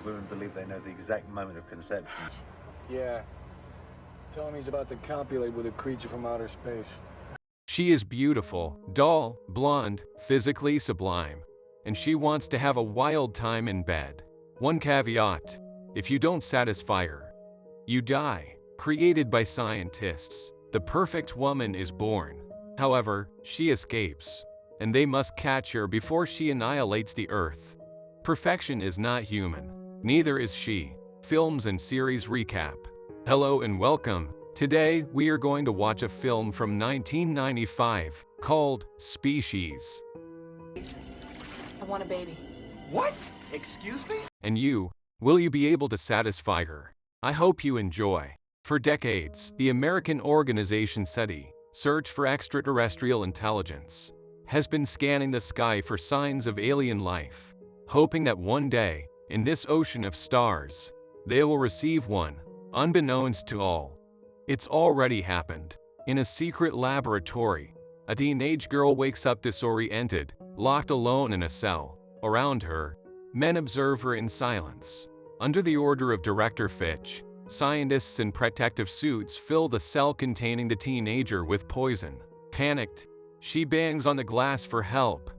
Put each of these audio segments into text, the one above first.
women believe they know the exact moment of conception. Yeah. Tell him he's about to copulate with a creature from outer space. She is beautiful, dull, blonde, physically sublime, and she wants to have a wild time in bed. One caveat: if you don't satisfy her, you die. Created by scientists, the perfect woman is born. However, she escapes, and they must catch her before she annihilates the Earth. Perfection is not human. Neither is she. Films and series recap. Hello and welcome. Today, we are going to watch a film from 1995 called Species. I want a baby. What? Excuse me? And you, will you be able to satisfy her? I hope you enjoy. For decades, the American organization SETI, Search for Extraterrestrial Intelligence, has been scanning the sky for signs of alien life, hoping that one day, in this ocean of stars, they will receive one, unbeknownst to all. It's already happened. In a secret laboratory, a teenage girl wakes up disoriented, locked alone in a cell. Around her, men observe her in silence. Under the order of Director Fitch, scientists in protective suits fill the cell containing the teenager with poison. Panicked, she bangs on the glass for help.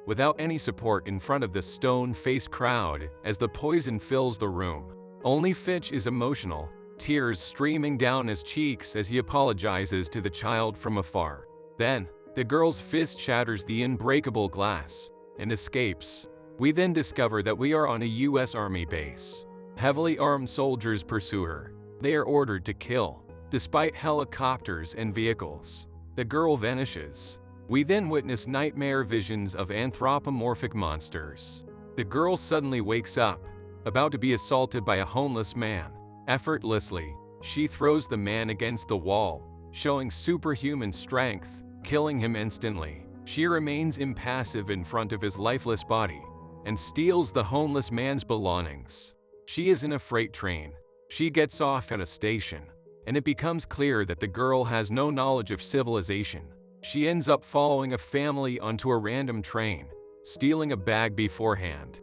Without any support in front of the stone-faced crowd as the poison fills the room. Only Fitch is emotional, tears streaming down his cheeks as he apologizes to the child from afar. Then, the girl's fist shatters the unbreakable glass and escapes. We then discover that we are on a U.S. Army base. Heavily armed soldiers pursue her. They are ordered to kill. Despite helicopters and vehicles, the girl vanishes. We then witness nightmare visions of anthropomorphic monsters. The girl suddenly wakes up, about to be assaulted by a homeless man. Effortlessly, she throws the man against the wall, showing superhuman strength, killing him instantly. She remains impassive in front of his lifeless body and steals the homeless man's belongings. She is in a freight train. She gets off at a station, and it becomes clear that the girl has no knowledge of civilization. She ends up following a family onto a random train, stealing a bag beforehand.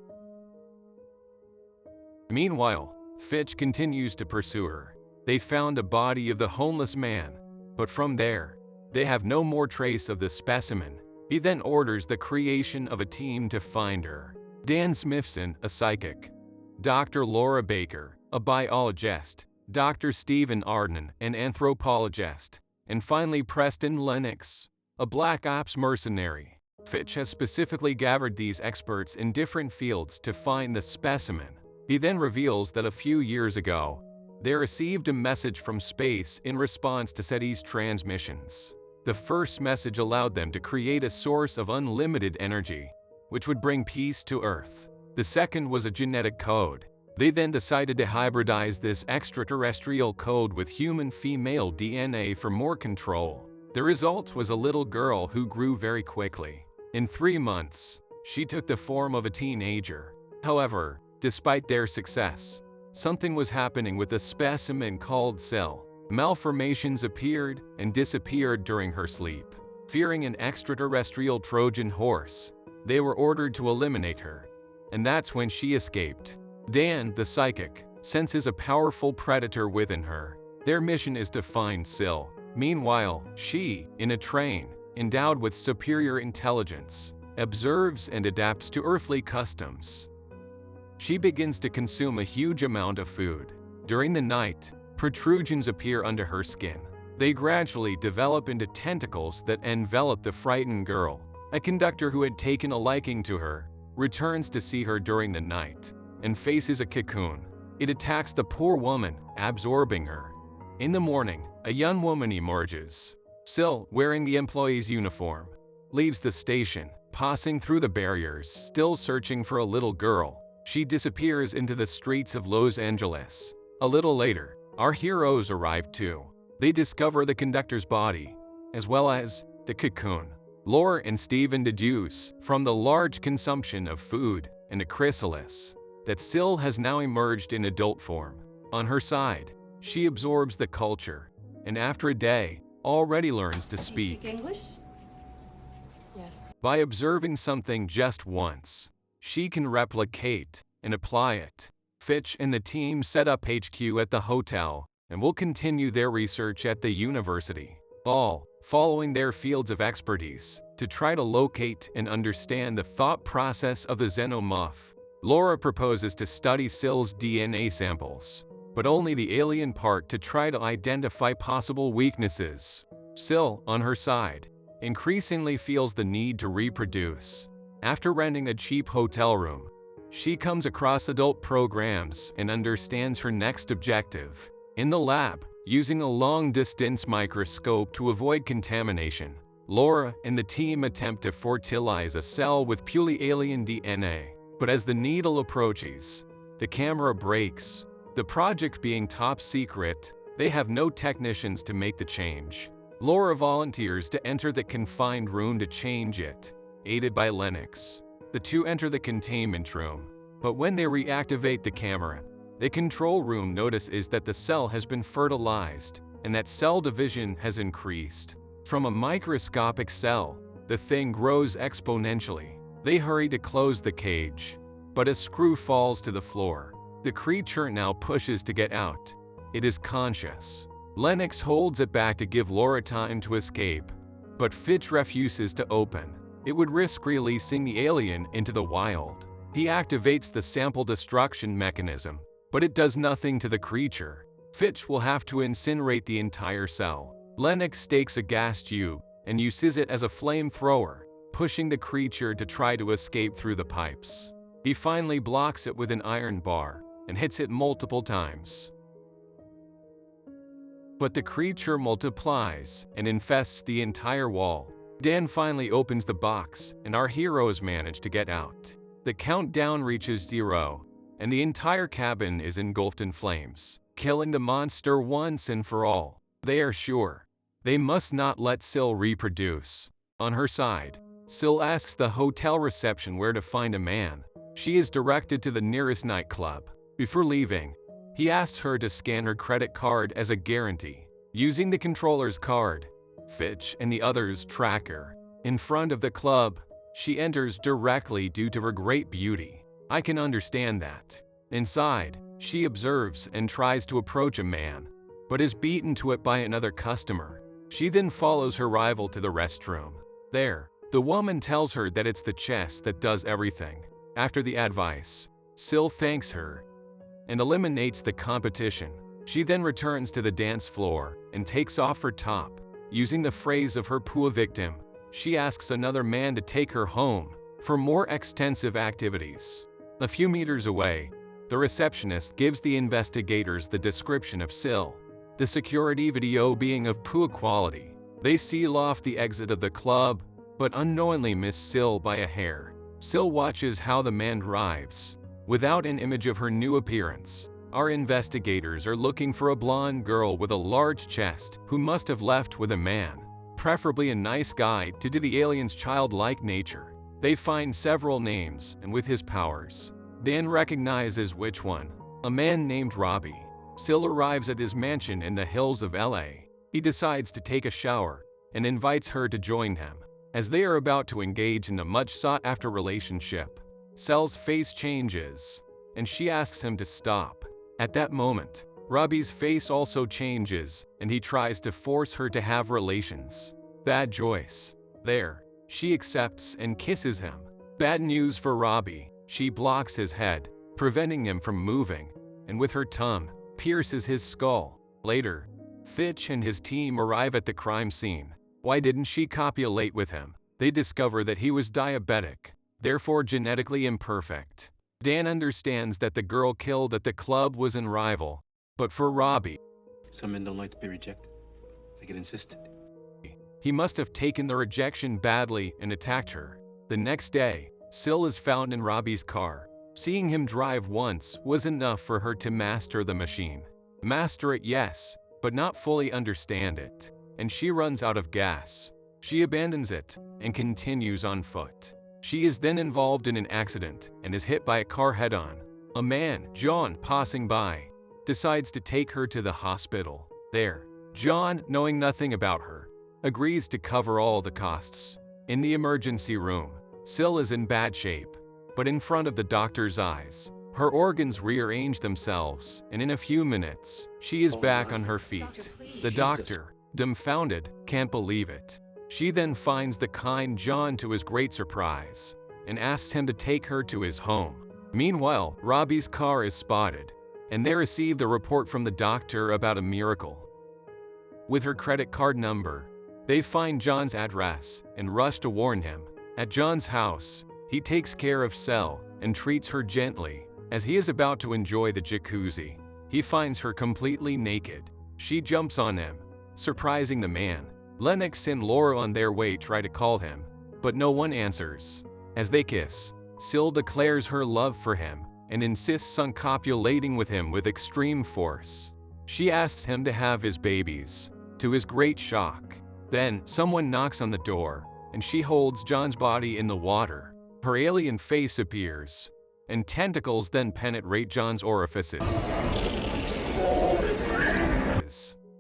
Meanwhile, Fitch continues to pursue her. They found a body of the homeless man, but from there, they have no more trace of the specimen. He then orders the creation of a team to find her. Dan Smithson, a psychic, Dr. Laura Baker, a biologist, Dr. Stephen Arden, an anthropologist, and finally Preston Lennox, a Black Ops mercenary. Fitch has specifically gathered these experts in different fields to find the specimen. He then reveals that a few years ago, they received a message from space in response to SETI's transmissions. The first message allowed them to create a source of unlimited energy, which would bring peace to Earth. The second was a genetic code. They then decided to hybridize this extraterrestrial code with human female DNA for more control. The result was a little girl who grew very quickly. In 3 months, she took the form of a teenager. However, despite their success, something was happening with a specimen called Syl. Malformations appeared and disappeared during her sleep. Fearing an extraterrestrial Trojan horse, they were ordered to eliminate her. And that's when she escaped. Dan, the psychic, senses a powerful predator within her. Their mission is to find Syl. Meanwhile, she, in a train, endowed with superior intelligence, observes and adapts to earthly customs. She begins to consume a huge amount of food. During the night, protrusions appear under her skin. They gradually develop into tentacles that envelop the frightened girl. A conductor who had taken a liking to her returns to see her during the night and faces a cocoon. It attacks the poor woman, absorbing her. In the morning, a young woman emerges. Syl, wearing the employee's uniform, leaves the station, passing through the barriers, still searching for a little girl. She disappears into the streets of Los Angeles. A little later, our heroes arrive too. They discover the conductor's body, as well as the cocoon. Laura and Stephen deduce from the large consumption of food and a chrysalis that Syl has now emerged in adult form. On her side, she absorbs the culture, and after a day, already learns to speak. Do you speak English? Yes. By observing something just once, she can replicate and apply it. Fitch and the team set up HQ at the hotel and will continue their research at the university, all following their fields of expertise to try to locate and understand the thought process of the xenomorph. Laura proposes to study Sill's DNA samples, but only the alien part to try to identify possible weaknesses. Sill, on her side, increasingly feels the need to reproduce. After renting a cheap hotel room, she comes across adult programs and understands her next objective. In the lab, using a long-distance microscope to avoid contamination, Laura and the team attempt to fertilize a cell with purely alien DNA. But as the needle approaches, the camera breaks. The project being top secret, they have no technicians to make the change. Laura volunteers to enter the confined room to change it, aided by Lennox. The two enter the containment room, but when they reactivate the camera, the control room notices that the cell has been fertilized and that cell division has increased. From a microscopic cell, the thing grows exponentially. They hurry to close the cage, but a screw falls to the floor. The creature now pushes to get out. It is conscious. Lennox holds it back to give Laura time to escape, but Fitch refuses to open. It would risk releasing the alien into the wild. He activates the sample destruction mechanism, but it does nothing to the creature. Fitch will have to incinerate the entire cell. Lennox stakes a gas tube and uses it as a flamethrower, pushing the creature to try to escape through the pipes. He finally blocks it with an iron bar and hits it multiple times. But the creature multiplies and infests the entire wall. Dan finally opens the box and our heroes manage to get out. The countdown reaches 0 and the entire cabin is engulfed in flames, killing the monster once and for all. They are sure they must not let Sill reproduce. On her side, Sill asks the hotel reception where to find a man. She is directed to the nearest nightclub. Before leaving, he asks her to scan her credit card as a guarantee. Using the controller's card, Fitch and the others track her. In front of the club, she enters directly due to her great beauty. I can understand that. Inside, she observes and tries to approach a man, but is beaten to it by another customer. She then follows her rival to the restroom. There, the woman tells her that it's the chest that does everything. After the advice, Sill thanks her and eliminates the competition. She then returns to the dance floor and takes off her top. Using the phrase of her poor victim, she asks another man to take her home for more extensive activities. A few meters away, the receptionist gives the investigators the description of Sill, the security video being of poor quality. They seal off the exit of the club, but unknowingly miss Sill by a hair. Sill watches how the man drives. Without an image of her new appearance, our investigators are looking for a blonde girl with a large chest who must have left with a man, preferably a nice guy due to the alien's childlike nature. They find several names, and with his powers, Dan recognizes which one. A man named Robbie. Sill arrives at his mansion in the hills of LA. He decides to take a shower and invites her to join him. As they are about to engage in a much sought-after relationship, Sill's face changes, and she asks him to stop. At that moment, Robbie's face also changes, and he tries to force her to have relations. Bad choice. There, she accepts and kisses him. Bad news for Robbie. She blocks his head, preventing him from moving, and with her tongue, pierces his skull. Later, Fitch and his team arrive at the crime scene. Why didn't she copulate with him? They discover that he was diabetic, therefore genetically imperfect. Dan understands that the girl killed at the club was an rival, but for Robbie, some men don't like to be rejected. They get insistent. He must have taken the rejection badly and attacked her. The next day, Sill is found in Robbie's car. Seeing him drive once was enough for her to master the machine. Master it, yes, but not fully understand it. And she runs out of gas. She abandons it and continues on foot. She is then involved in an accident and is hit by a car head-on. A man, John, passing by, decides to take her to the hospital. There, John, knowing nothing about her, agrees to cover all the costs. In the emergency room, Sill is in bad shape, but in front of the doctor's eyes, Her organs rearrange themselves, and in a few minutes, she is back on her feet. The doctor, dumbfounded, can't believe it. She then finds the kind John to his great surprise, and asks him to take her to his home. Meanwhile, Robbie's car is spotted, and they receive the report from the doctor about a miracle. With her credit card number, they find John's address and rush to warn him. At John's house, he takes care of Cell and treats her gently. As he is about to enjoy the jacuzzi, he finds her completely naked. She jumps on him, surprising the man. Lennox and Laura on their way try to call him, but no one answers. As they kiss, Syl declares her love for him and insists on copulating with him with extreme force. She asks him to have his babies, to his great shock. Then, someone knocks on the door, and she holds John's body in the water. Her alien face appears, and tentacles then penetrate John's orifices.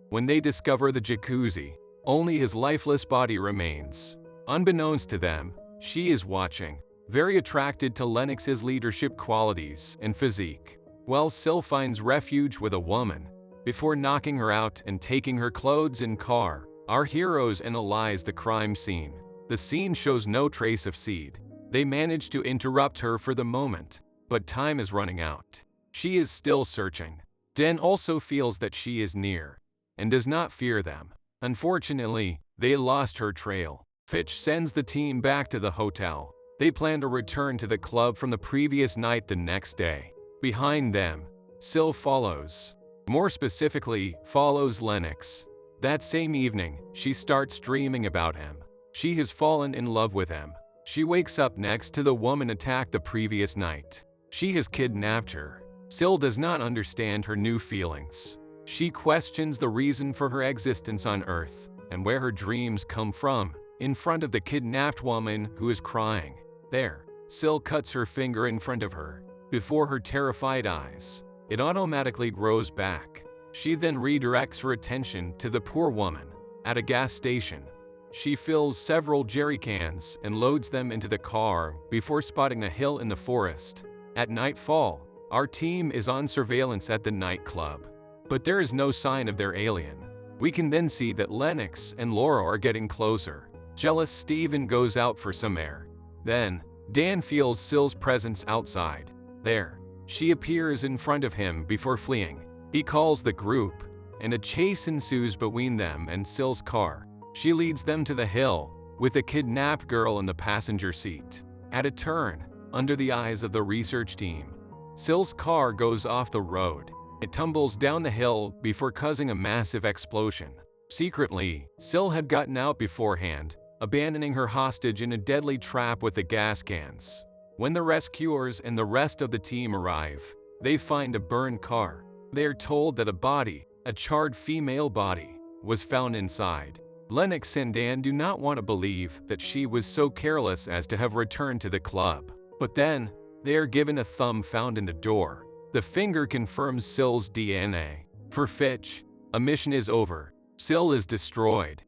When they discover the jacuzzi, only his lifeless body remains. Unbeknownst to them, she is watching, very attracted to Lennox's leadership qualities and physique, while Syl finds refuge with a woman. Before knocking her out and taking her clothes and car, our heroes analyze the crime scene. The scene shows no trace of Seed. They manage to interrupt her for the moment, but time is running out. She is still searching. Den also feels that she is near, and does not fear them. Unfortunately, they lost her trail. Fitch sends the team back to the hotel. They plan to return to the club from the previous night the next day. Behind them, Syl follows. More specifically, follows Lennox. That same evening, she starts dreaming about him. She has fallen in love with him. She wakes up next to the woman attacked the previous night. She has kidnapped her. Syl does not understand her new feelings. She questions the reason for her existence on Earth and where her dreams come from. In front of the kidnapped woman who is crying. There, Syl cuts her finger in front of her. Before her terrified eyes, it automatically grows back. She then redirects her attention to the poor woman. At a gas station, she fills several jerry cans and loads them into the car before spotting a hill in the forest. At nightfall, our team is on surveillance at the nightclub, but there is no sign of their alien. We can then see that Lennox and Laura are getting closer. Jealous Steven goes out for some air. Then, Dan feels Syl's presence outside. There, she appears in front of him before fleeing. He calls the group, and a chase ensues between them and Syl's car. She leads them to the hill, with a kidnapped girl in the passenger seat. At a turn, under the eyes of the research team, Syl's car goes off the road. It tumbles down the hill before causing a massive explosion. Secretly, Syl had gotten out beforehand, abandoning her hostage in a deadly trap with the gas cans. When the rescuers and the rest of the team arrive, they find a burned car. They are told that a body, a charred female body, was found inside. Lennox and Dan do not want to believe that she was so careless as to have returned to the club. But then, they are given a thumb found in the door. The finger confirms Syl's DNA. For Fitch, a mission is over. Syl is destroyed.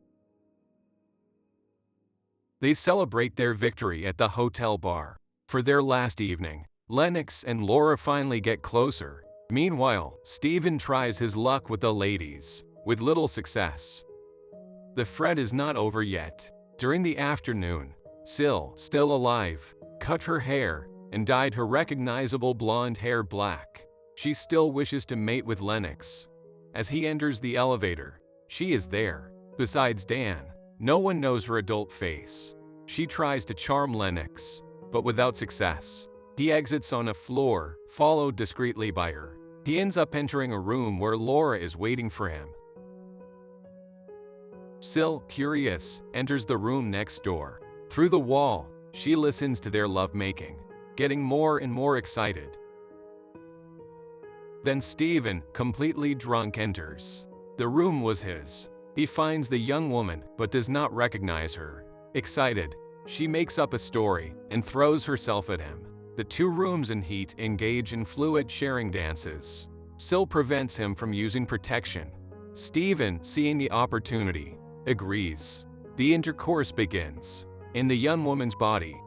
They celebrate their victory at the hotel bar. For their last evening, Lennox and Laura finally get closer. Meanwhile, Steven tries his luck with the ladies, with little success. The fret is not over yet. During the afternoon, Syl, still alive, cut her hair and dyed her recognizable blonde hair black. She still wishes to mate with Lennox. As he enters the elevator, she is there. Besides Dan, no one knows her adult face. She tries to charm Lennox, but without success. He exits on a floor, followed discreetly by her. He ends up entering a room where Laura is waiting for him. Syl, curious, enters the room next door. Through the wall, she listens to their lovemaking, getting more and more excited. Then Steven, completely drunk, enters. The room was his. He finds the young woman, but does not recognize her. Excited, she makes up a story and throws herself at him. The two rooms in heat engage in fluid sharing dances. Syl prevents him from using protection. Steven, seeing the opportunity, agrees. The intercourse begins. In the young woman's body,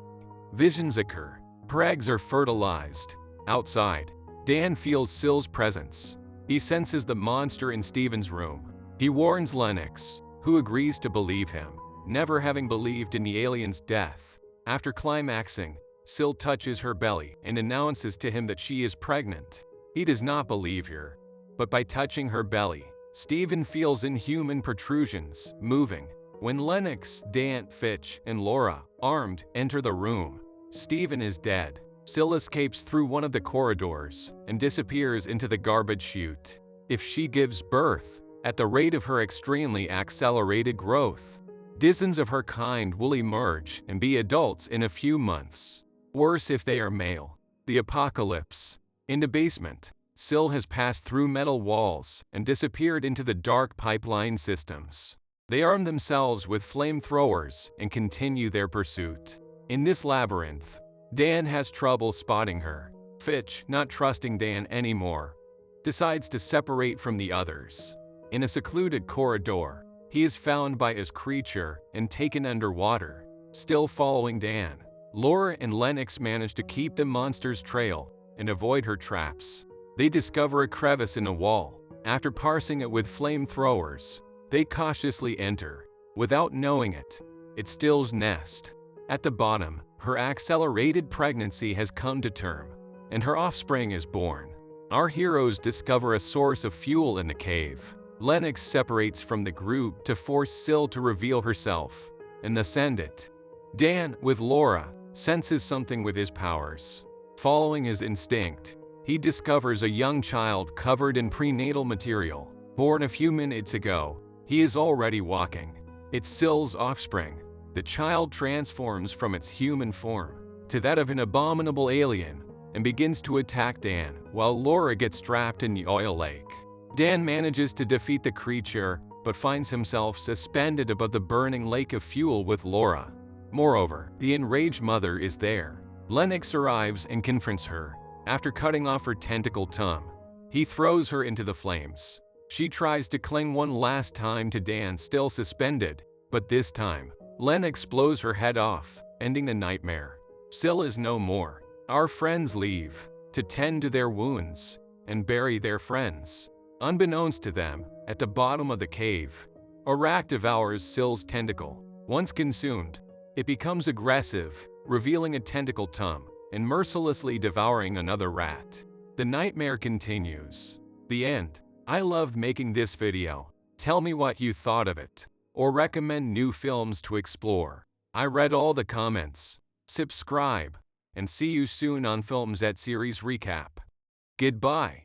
visions occur. Her eggs are fertilized. Outside, Dan feels Sill's presence. He senses the monster in Steven's room. He warns Lennox, who agrees to believe him, never having believed in the alien's death. After climaxing, Sill touches her belly and announces to him that she is pregnant. He does not believe her, but by touching her belly, Steven feels inhuman protrusions moving. When Lennox, Dan, Fitch, and Laura, armed, enter the room, Steven is dead. Sill escapes through one of the corridors and disappears into the garbage chute. If she gives birth, at the rate of her extremely accelerated growth, dozens of her kind will emerge and be adults in a few months. Worse if they are male. The apocalypse. In the basement, Sill has passed through metal walls and disappeared into the dark pipeline systems. They arm themselves with flamethrowers and continue their pursuit. In this labyrinth, Dan has trouble spotting her. Fitch, not trusting Dan anymore, decides to separate from the others. In a secluded corridor, he is found by his creature and taken underwater. Still following Dan, Laura and Lennox manage to keep the monster's trail and avoid her traps. They discover a crevice in a wall. After parsing it with flamethrowers, they cautiously enter. Without knowing it, it's Still's nest. At the bottom, her accelerated pregnancy has come to term, and her offspring is born. Our heroes discover a source of fuel in the cave. Lennox separates from the group to force Sill to reveal herself, and they send it. Dan, with Laura, senses something with his powers. Following his instinct, he discovers a young child covered in prenatal material. Born a few minutes ago, he is already walking. It's Sill's offspring. The child transforms from its human form to that of an abominable alien and begins to attack Dan while Laura gets trapped in the oil lake. Dan manages to defeat the creature but finds himself suspended above the burning lake of fuel with Laura. Moreover, the enraged mother is there. Lennox arrives and confronts her. After cutting off her tentacle tongue, he throws her into the flames. She tries to cling one last time to Dan, still suspended, but this time, Lennox blows her head off, ending the nightmare. Sill is no more. Our friends leave to tend to their wounds and bury their friends. Unbeknownst to them, at the bottom of the cave, a rat devours Sill's tentacle. Once consumed, it becomes aggressive, revealing a tentacle tongue and mercilessly devouring another rat. The nightmare continues. The end. I loved making this video. Tell me what you thought of it, or recommend new films to explore. I read all the comments. Subscribe, and see you soon on Films at Series Recap. Goodbye.